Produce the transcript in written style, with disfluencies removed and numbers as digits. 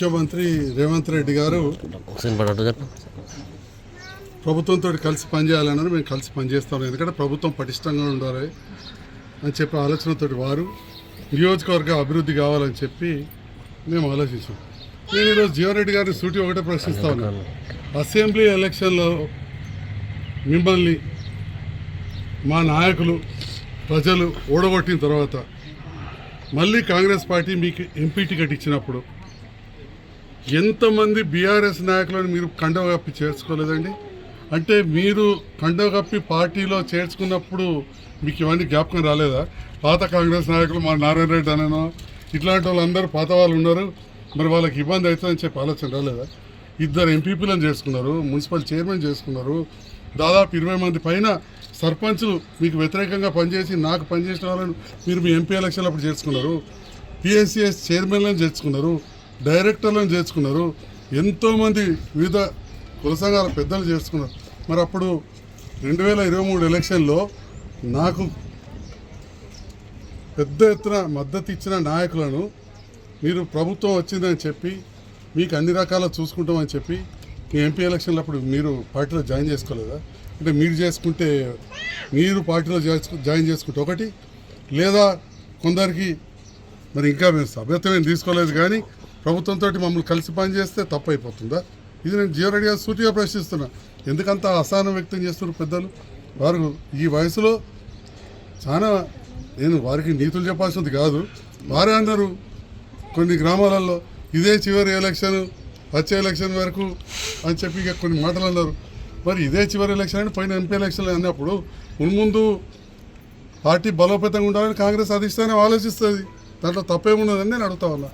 ముఖ్యమంత్రి రేవంత్ రెడ్డి గారు ప్రభుత్వంతో కలిసి పనిచేయాలన్నారు. మేము కలిసి పనిచేస్తాం, ఎందుకంటే ప్రభుత్వం పటిష్టంగా ఉండాలి అని చెప్పి ఆలోచనతో వారు నియోజకవర్గ అభివృద్ధి కావాలని చెప్పి మేము ఆలోచించాం. నేను ఈరోజు జీవన్ రెడ్డి గారిని సూటి ఒకటే ప్రశ్నిస్తా ఉన్నాను. అసెంబ్లీ ఎలక్షన్లో మిమ్మల్ని మా నాయకులు ప్రజలు ఓడగొట్టిన తర్వాత మళ్ళీ కాంగ్రెస్ పార్టీ మీకు ఎంపీ టికెట్ ఇచ్చినప్పుడు ఎంతమంది బీఆర్ఎస్ నాయకులను మీరు కండవ కప్పి చేర్చుకోలేదండి? అంటే మీరు కండవ కప్పి పార్టీలో చేర్చుకున్నప్పుడు మీకు ఇవన్నీ జ్ఞాపకం రాలేదా? పాత కాంగ్రెస్ నాయకులు మా నారాయణ రెడ్డి అనేనో ఇట్లాంటి వాళ్ళందరూ పాత వాళ్ళు ఉన్నారు, మరి వాళ్ళకి ఇబ్బంది అవుతుందని చెప్పి ఆలోచన రాలేదా? 2 ఎంపీపీలను చేసుకున్నారు, మున్సిపల్ చైర్మన్ చేసుకున్నారు, దాదాపు 20 మంది పైన సర్పంచులు మీకు వ్యతిరేకంగా పనిచేసి నాకు పనిచేసిన వాళ్ళని మీరు మీ ఎంపీ ఎలక్షన్లు అప్పుడు చేర్చుకున్నారు, పిఎస్సిఎస్ చైర్మన్లను చేర్చుకున్నారు, డైరెక్టర్లను చేర్చుకున్నారు, ఎంతోమంది వివిధ కుల సంఘాల పెద్దలు చేర్చుకున్నారు. మరి అప్పుడు 2023 ఎలక్షన్లో నాకు పెద్ద ఎత్తున మద్దతు ఇచ్చిన నాయకులను మీరు ప్రభుత్వం వచ్చిందని చెప్పి మీకు అన్ని రకాల చూసుకుంటామని చెప్పి మీ ఎంపీ ఎలక్షన్లు అప్పుడు మీరు పార్టీలో జాయిన్ చేసుకోలేదా? అంటే మీరు చేసుకుంటే మీరు పార్టీలో జాయిన్ చేసుకుంటే ఒకటి, లేదా కొందరికి మరి ఇంకా మేము సభ్యత్వం ఏం తీసుకోలేదు కానీ ప్రభుత్వంతో మమ్మల్ని కలిసి పనిచేస్తే తప్పు అయిపోతుందా? ఇది నేను జీవన్ రెడ్డి గారు సూటిగా ప్రశ్నిస్తున్నా. ఎందుకంత అసహనం వ్యక్తం చేస్తున్నారు పెద్దలు? వారు ఈ వయసులో చాలా, నేను వారికి నీతులు చెప్పాల్సింది కాదు, వారే అన్నారు కొన్ని గ్రామాలలో ఇదే చివరి ఎలక్షన్, వచ్చే ఎలక్షన్ వరకు అని చెప్పి ఇక కొన్ని మాటలు అన్నారు. మరి ఇదే చివరి ఎలక్షన్ అని పోయిన ఎంపీ ఎలక్షన్లు అన్నప్పుడు ముందు పార్టీ బలోపేతంగా ఉండాలని కాంగ్రెస్ అధిష్టానం ఆలోచిస్తుంది, దాంట్లో తప్పేమున్నదని నేను అడుగుతా ఉన్నా.